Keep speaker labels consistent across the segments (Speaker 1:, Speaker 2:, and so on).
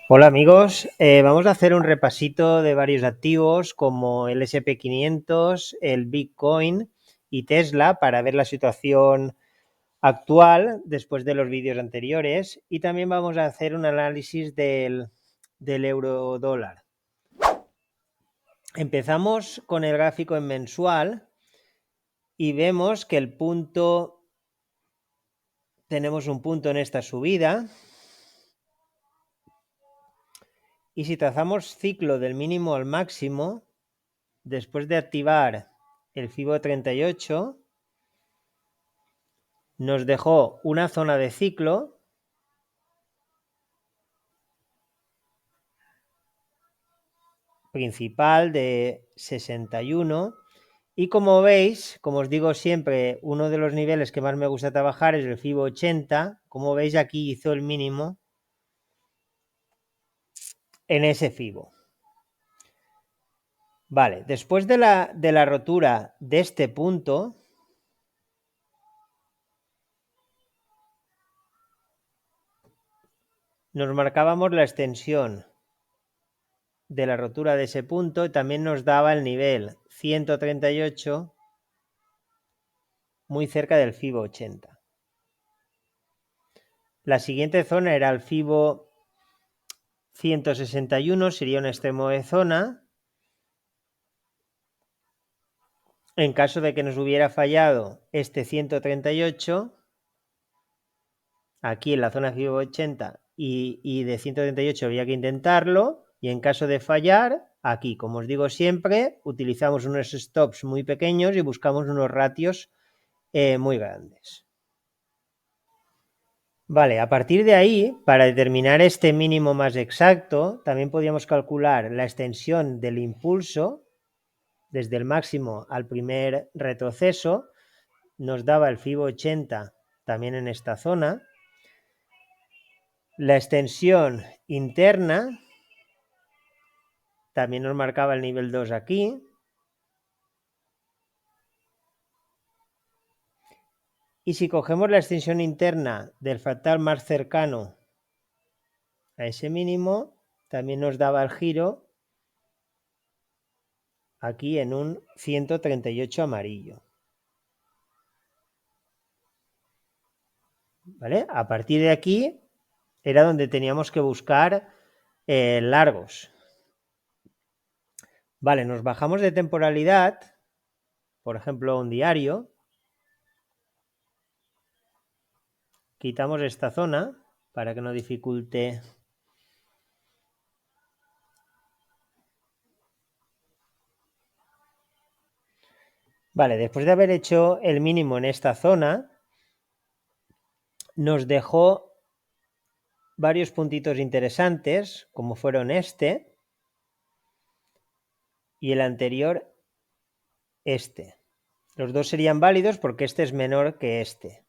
Speaker 1: Hola amigos, vamos a hacer un repasito de varios activos como el SP500, el Bitcoin y Tesla para ver la situación actual después de los vídeos anteriores, y también vamos a hacer un análisis del euro dólar. Empezamos con el gráfico en mensual y vemos que tenemos un punto en esta subida. Y si trazamos ciclo del mínimo al máximo, después de activar el FIBO 38, nos dejó una zona de ciclo principal de 61. Y como veis, como os digo siempre, uno de los niveles que más me gusta trabajar es el FIBO 80. Como veis, aquí hizo el mínimo en ese FIBO. Vale, después de la rotura de este punto, nos marcábamos la extensión de la rotura de ese punto y también nos daba el nivel 138 muy cerca del FIBO 80. La siguiente zona era el FIBO 161, sería un extremo de zona. En caso de que nos hubiera fallado este 138, aquí en la zona FIBO 80 y de 138 había que intentarlo, y en caso de fallar, aquí, como os digo siempre, utilizamos unos stops muy pequeños y buscamos unos ratios muy grandes. Vale, a partir de ahí, para determinar este mínimo más exacto, también podíamos calcular la extensión del impulso desde el máximo al primer retroceso. Nos daba el FIBO 80 también en esta zona. La extensión interna también nos marcaba el nivel 2 aquí. Y si cogemos la extensión interna del fractal más cercano a ese mínimo, también nos daba el giro aquí en un 138 amarillo. ¿Vale? A partir de aquí era donde teníamos que buscar largos. Vale, nos bajamos de temporalidad, por ejemplo, un diario. Quitamos esta zona para que no dificulte. Vale, después de haber hecho el mínimo en esta zona, nos dejó varios puntitos interesantes, como fueron este y el anterior, este. Los dos serían válidos porque este es menor que este.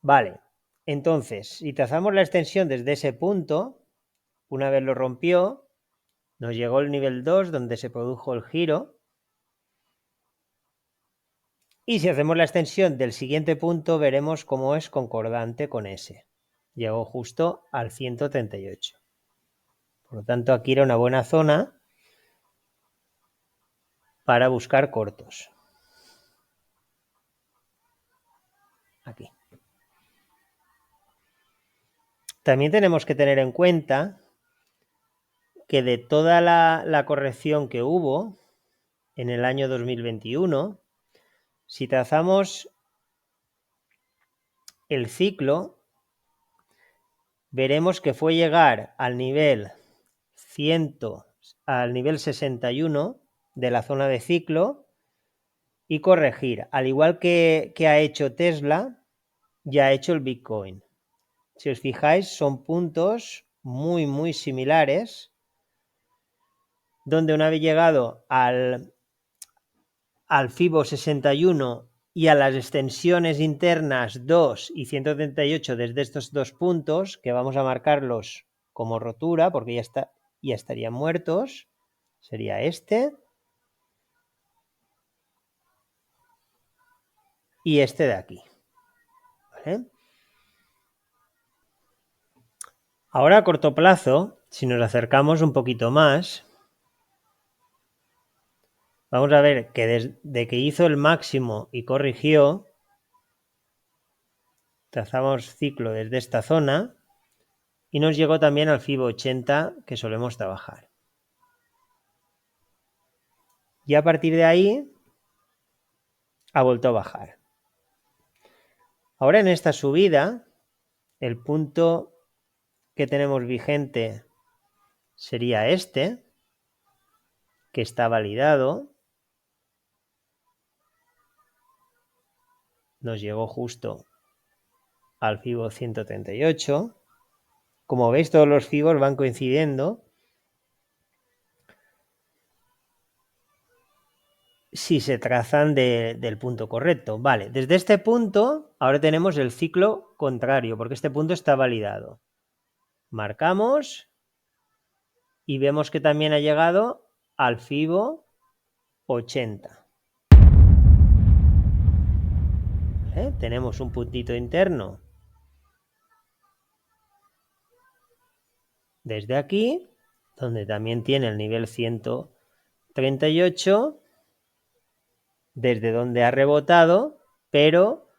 Speaker 1: Vale, entonces, si trazamos la extensión desde ese punto, una vez lo rompió, nos llegó el nivel 2 donde se produjo el giro. Y si hacemos la extensión del siguiente punto, veremos cómo es concordante con ese. Llegó justo al 138. Por lo tanto, aquí era una buena zona para buscar cortos. Aquí. También tenemos que tener en cuenta que de toda la corrección que hubo en el año 2021, si trazamos el ciclo, veremos que fue llegar al nivel 61 de la zona de ciclo y corregir, al igual que ha hecho Tesla, ya ha hecho el Bitcoin. Si os fijáis, son puntos muy, muy similares, donde una vez llegado al FIBO 61 y a las extensiones internas 2 y 138 desde estos dos puntos, que vamos a marcarlos como rotura porque ya estarían muertos, sería este y este de aquí. ¿Vale? Ahora a corto plazo Si nos acercamos un poquito más, vamos a ver que desde que hizo el máximo y corrigió, trazamos ciclo desde esta zona y nos llegó también al FIBO 80 que solemos trabajar. Y a partir de ahí ha vuelto a bajar. Ahora en esta subida, el punto que tenemos vigente sería este, que está validado. Nos llegó justo al FIBO 138. Como veis, todos los FIBOs van coincidiendo. Si se trazan del punto correcto. Vale, desde este punto ahora tenemos el ciclo contrario, porque este punto está validado. Marcamos y vemos que también ha llegado al FIBO 80. ¿Vale? Tenemos un puntito interno desde aquí, donde también tiene el nivel 138, desde donde ha rebotado, pero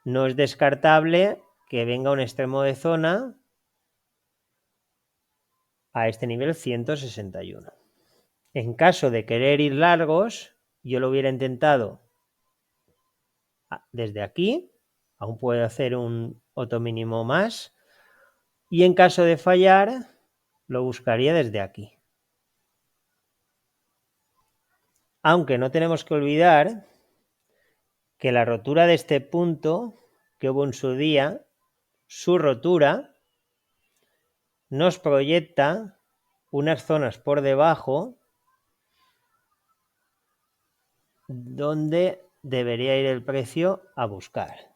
Speaker 1: no es descartable que venga un extremo de zona a este nivel 161. En caso de querer ir largos, yo lo hubiera intentado desde aquí, aún puedo hacer un otro mínimo más, y en caso de fallar, lo buscaría desde aquí. Aunque no tenemos que olvidar que la rotura de este punto que hubo en su día, su rotura nos proyecta unas zonas por debajo donde debería ir el precio a buscar.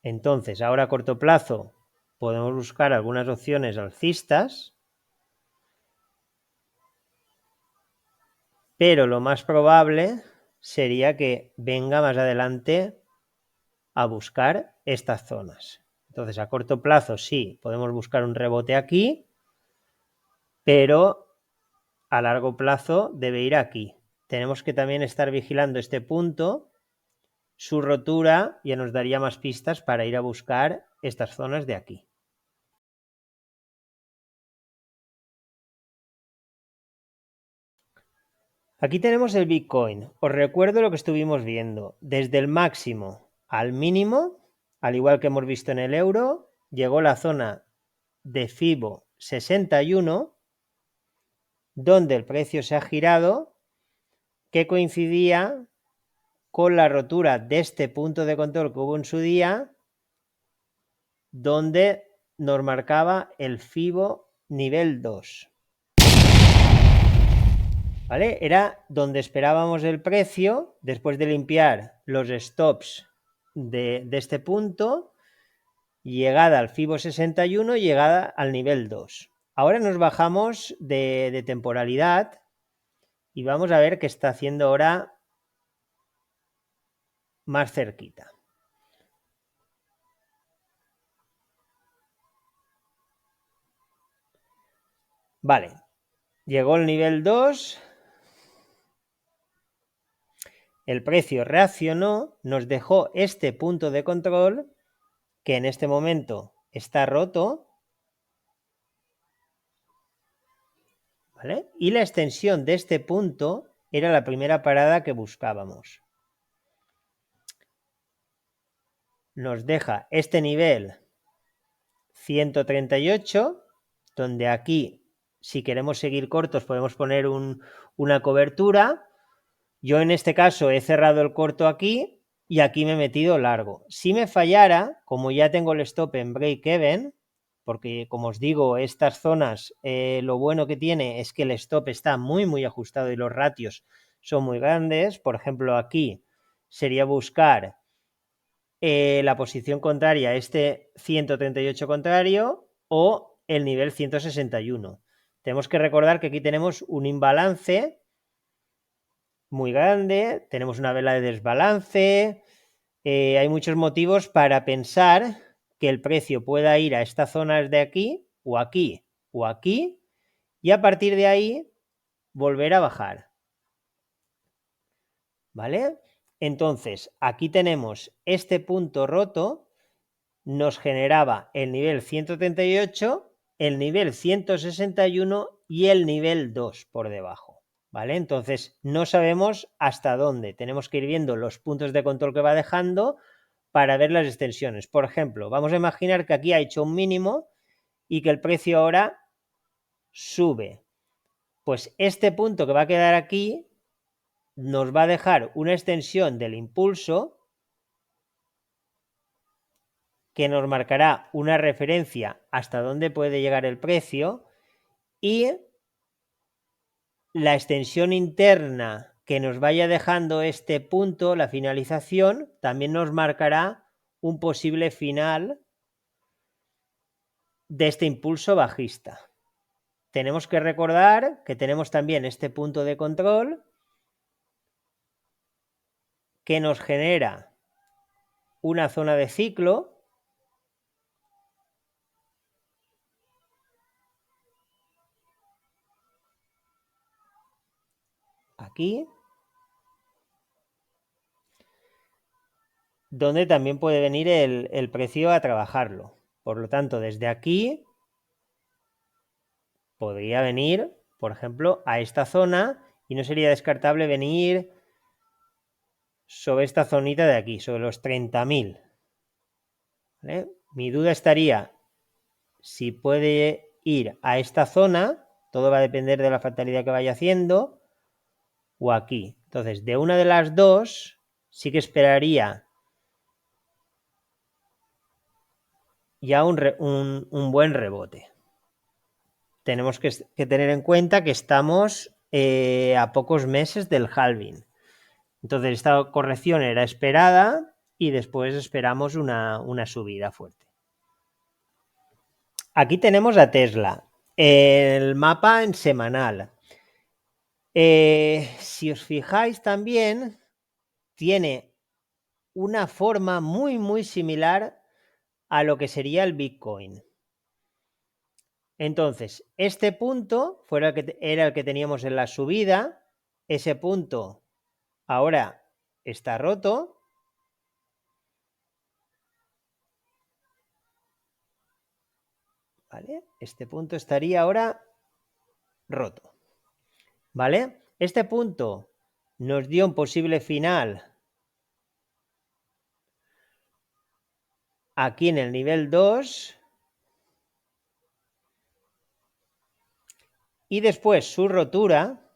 Speaker 1: Entonces, ahora a corto plazo podemos buscar algunas opciones alcistas, pero lo más probable sería que venga más adelante a buscar estas zonas. Entonces, a corto plazo sí, podemos buscar un rebote aquí, pero a largo plazo debe ir aquí. Tenemos que también estar vigilando este punto. Su rotura ya nos daría más pistas para ir a buscar estas zonas de aquí. Aquí tenemos el Bitcoin. Os recuerdo lo que estuvimos viendo. Desde el máximo al mínimo, al igual que hemos visto en el euro, llegó la zona de FIBO 61, donde el precio se ha girado, que coincidía con la rotura de este punto de control que hubo en su día, donde nos marcaba el FIBO nivel 2. ¿Vale? Era donde esperábamos el precio después de limpiar los stops de este punto, llegada al FIBO 61, llegada al nivel 2. Ahora nos bajamos de temporalidad y vamos a ver qué está haciendo ahora más cerquita. Vale, llegó el nivel 2, el precio reaccionó, nos dejó este punto de control que en este momento está roto, ¿vale? Y la extensión de este punto era la primera parada que buscábamos. Nos deja este nivel 138, donde aquí, si queremos seguir cortos, podemos poner una cobertura. Yo en este caso he cerrado el corto aquí y aquí me he metido largo. Si me fallara, como ya tengo el stop en break-even, porque como os digo, estas zonas lo bueno que tiene es que el stop está muy ajustado y los ratios son muy grandes. Por ejemplo, aquí sería buscar la posición contraria, este 138 contrario o el nivel 161. Tenemos que recordar que aquí tenemos un imbalance muy grande, tenemos una vela de desbalance, hay muchos motivos para pensar que el precio pueda ir a estas zonas de aquí o aquí, y a partir de ahí volver a bajar. ¿Vale? Entonces, aquí tenemos este punto roto, nos generaba el nivel 138, el nivel 161 y el nivel 2 por debajo. ¿Vale? Entonces, no sabemos hasta dónde. Tenemos que ir viendo los puntos de control que va dejando para ver las extensiones. Por ejemplo, vamos a imaginar que aquí ha hecho un mínimo y que el precio ahora sube. Pues este punto que va a quedar aquí nos va a dejar una extensión del impulso que nos marcará una referencia hasta dónde puede llegar el precio y la extensión interna que nos vaya dejando este punto, la finalización, también nos marcará un posible final de este impulso bajista. Tenemos que recordar que tenemos también este punto de control que nos genera una zona de ciclo aquí, donde también puede venir el precio a trabajarlo. Por lo tanto, desde aquí podría venir, por ejemplo, a esta zona y no sería descartable venir sobre esta zonita de aquí, sobre los 30.000. ¿Vale? Mi duda estaría si puede ir a esta zona, todo va a depender de la fatalidad que vaya haciendo, o aquí. Entonces, de una de las dos, sí que esperaría ya un buen rebote. Tenemos que tener en cuenta que estamos a pocos meses del halving. Entonces, esta corrección era esperada y después esperamos una subida fuerte. Aquí tenemos a Tesla, el mapa en semanal. Si os fijáis también, tiene una forma muy similar a lo que sería el Bitcoin. Entonces, este punto era el que teníamos en la subida, ese punto ahora está roto. ¿Vale? Este punto estaría ahora roto. ¿Vale? Este punto nos dio un posible final aquí en el nivel 2 y después su rotura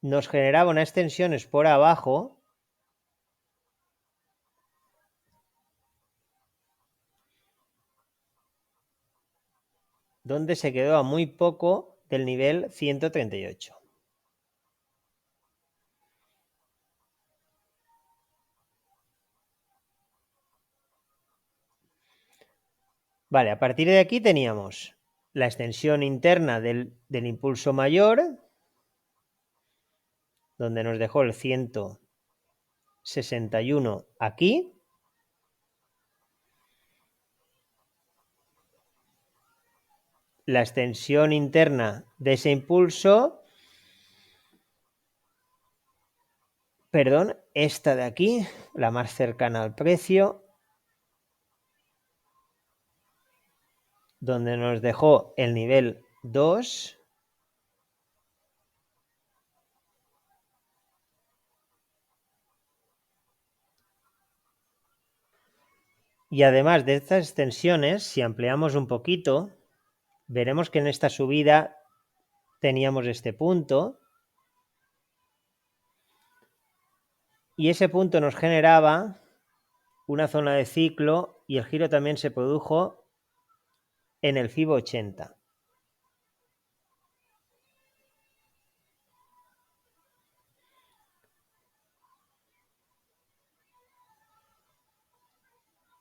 Speaker 1: nos generaba unas tensiones por abajo donde se quedó a muy poco del nivel 138. Vale, a partir de aquí teníamos la extensión interna del impulso mayor, donde nos dejó el 161 aquí. La extensión interna de ese impulso, perdón, esta de aquí, la más cercana al precio, donde nos dejó el nivel 2. Y además de estas extensiones, si ampliamos un poquito, veremos que en esta subida teníamos este punto. Y ese punto nos generaba una zona de ciclo y el giro también se produjo en el FIBO 80.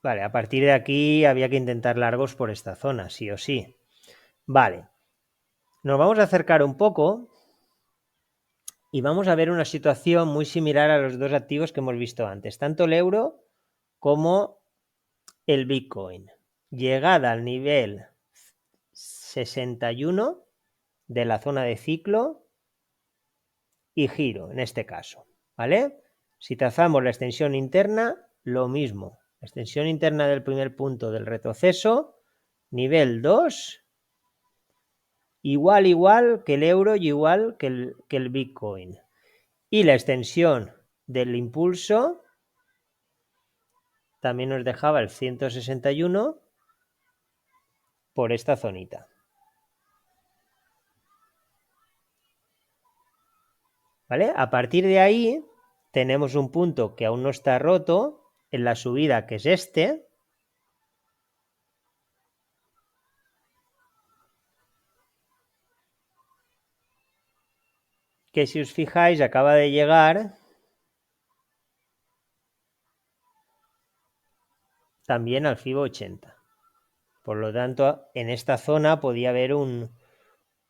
Speaker 1: Vale, a partir de aquí había que intentar largos por esta zona, sí o sí. Vale, nos vamos a acercar un poco y vamos a ver una situación muy similar a los dos activos que hemos visto antes, tanto el euro como el Bitcoin. Llegada al nivel 61 de la zona de ciclo y giro, en este caso, ¿vale? Si trazamos la extensión interna, lo mismo. La extensión interna del primer punto del retroceso, nivel 2, igual que el euro y igual que el Bitcoin. Y la extensión del impulso también nos dejaba el 161 por esta zonita. ¿Vale? A partir de ahí tenemos un punto que aún no está roto en la subida, que es este. Que si os fijáis acaba de llegar también al FIBO 80. Por lo tanto, en esta zona podía haber un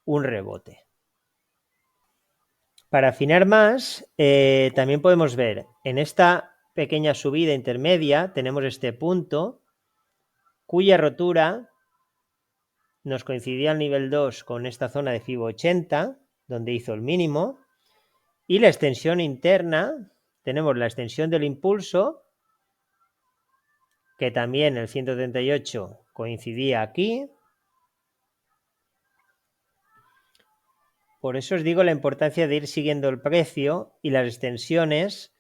Speaker 1: rebote. Para afinar más, también podemos ver en esta pequeña subida intermedia tenemos este punto cuya rotura nos coincidía al nivel 2 con esta zona de FIBO 80, donde hizo el mínimo, y la extensión interna, tenemos la extensión del impulso, que también el 138 coincidía aquí. Por eso os digo la importancia de ir siguiendo el precio y las extensiones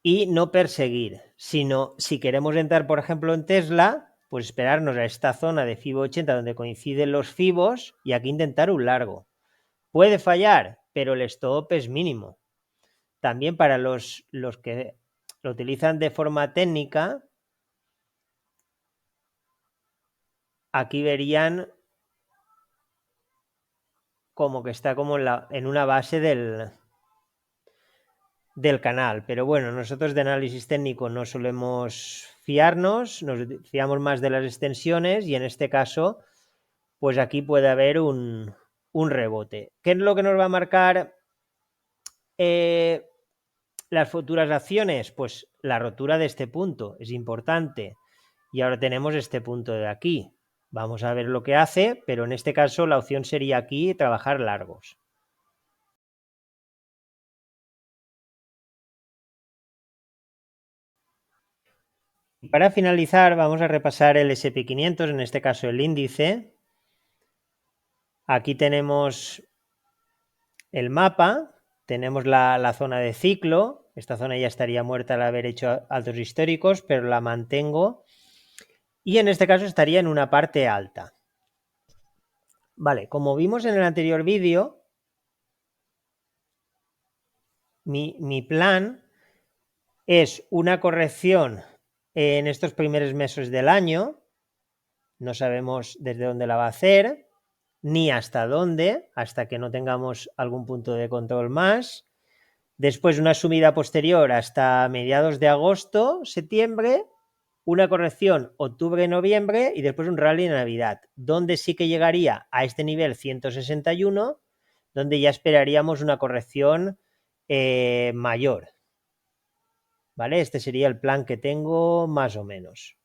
Speaker 1: y no perseguir, sino si queremos entrar, por ejemplo, en Tesla, pues esperarnos a esta zona de FIBO 80 donde coinciden los FIBOs y aquí intentar un largo. Puede fallar, pero el stop es mínimo. También para los que lo utilizan de forma técnica, aquí verían como que está como en una base del canal. Pero bueno, nosotros de análisis técnico no solemos fiarnos, nos fiamos más de las extensiones y en este caso, pues aquí puede haber un rebote. ¿Qué es lo que nos va a marcar las futuras acciones? Pues la rotura de este punto es importante. Y ahora tenemos este punto de aquí. Vamos a ver lo que hace, pero en este caso la opción sería aquí trabajar largos. Y para finalizar vamos a repasar el SP500, en este caso el índice. Aquí tenemos el mapa, tenemos la zona de ciclo. Esta zona ya estaría muerta al haber hecho altos históricos, pero la mantengo. Y en este caso estaría en una parte alta. Vale, como vimos en el anterior vídeo, mi plan es una corrección en estos primeros meses del año. No sabemos desde dónde la va a hacer, ni hasta dónde, hasta que no tengamos algún punto de control más. Después una subida posterior hasta mediados de agosto, septiembre, una corrección octubre-noviembre y después un rally en Navidad, donde sí que llegaría a este nivel 161, donde ya esperaríamos una corrección mayor. ¿Vale? Este sería el plan que tengo más o menos.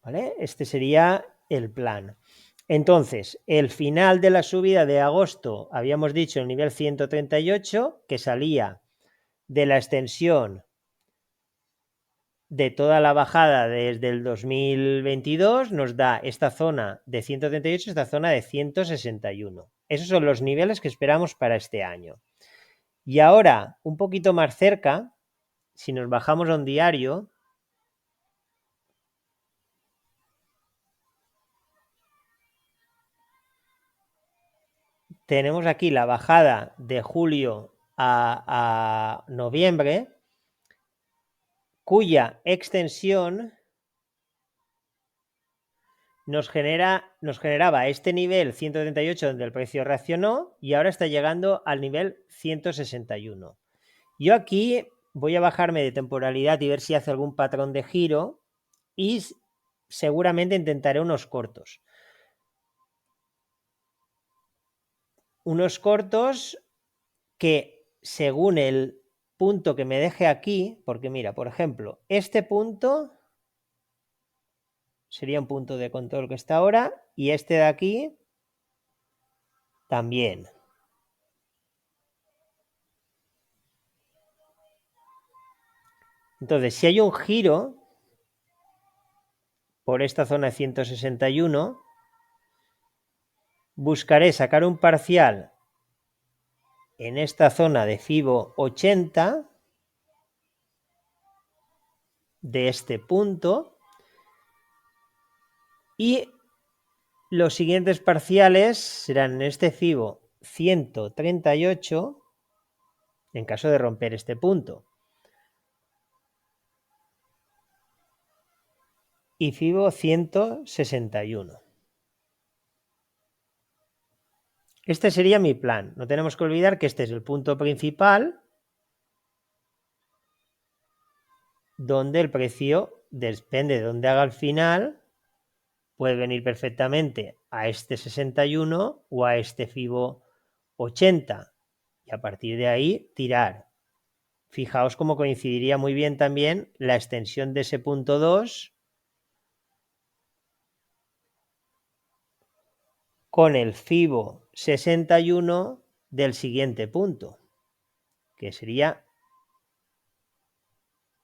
Speaker 1: ¿Vale? Este sería el plan. Entonces, el final de la subida de agosto, habíamos dicho el nivel 138, que salía de la extensión de toda la bajada desde el 2022, nos da esta zona de 138, esta zona de 161. Esos son los niveles que esperamos para este año. Y ahora, un poquito más cerca, si nos bajamos a un diario, tenemos aquí la bajada de julio a noviembre, cuya extensión nos generaba este nivel 138 donde el precio reaccionó y ahora está llegando al nivel 161. Yo aquí voy a bajarme de temporalidad y ver si hace algún patrón de giro y seguramente intentaré unos cortos. Unos cortos que según el punto que me deje aquí, porque mira, por ejemplo, este punto sería un punto de control que está ahora y este de aquí también. Entonces, si hay un giro por esta zona de 161, buscaré sacar un parcial en esta zona de FIBO 80 de este punto y los siguientes parciales serán en este FIBO 138 en caso de romper este punto y FIBO 161. Este sería mi plan. No tenemos que olvidar que este es el punto principal donde el precio, depende de dónde haga el final, puede venir perfectamente a este 61 o a este FIBO 80 y a partir de ahí tirar. Fijaos cómo coincidiría muy bien también la extensión de ese punto 2 con el FIBO 61 del siguiente punto, que sería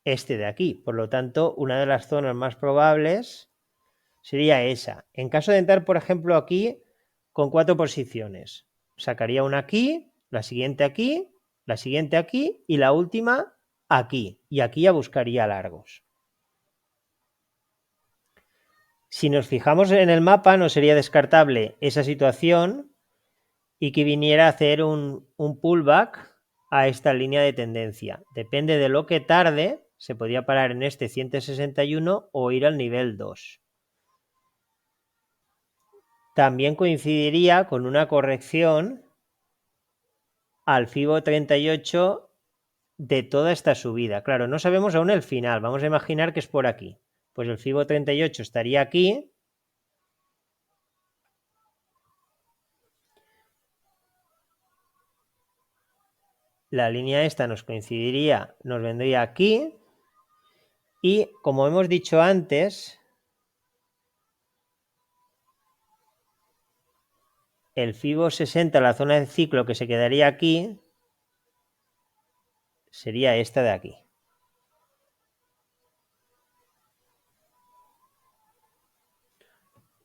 Speaker 1: este de aquí. Por lo tanto, una de las zonas más probables sería esa. En caso de entrar, por ejemplo, aquí con 4 posiciones, sacaría una aquí, la siguiente aquí, la siguiente aquí y la última aquí. Y aquí ya buscaría largos. Si nos fijamos en el mapa, no sería descartable esa situación y que viniera a hacer un pullback a esta línea de tendencia. Depende de lo que tarde, se podría parar en este 161 o ir al nivel 2. También coincidiría con una corrección al FIBO 38 de toda esta subida. Claro, no sabemos aún el final, vamos a imaginar que es por aquí. Pues el FIBO 38 estaría aquí. La línea esta nos coincidiría, nos vendría aquí. Y como hemos dicho antes, el FIBO 60, la zona de ciclo que se quedaría aquí, sería esta de aquí.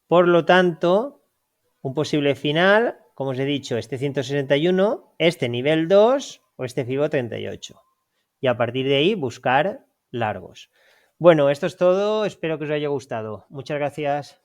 Speaker 1: Por lo tanto, un posible final, como os he dicho, este 161, este nivel 2 o este FIBO 38. Y a partir de ahí buscar largos. Bueno, esto es todo. Espero que os haya gustado. Muchas gracias.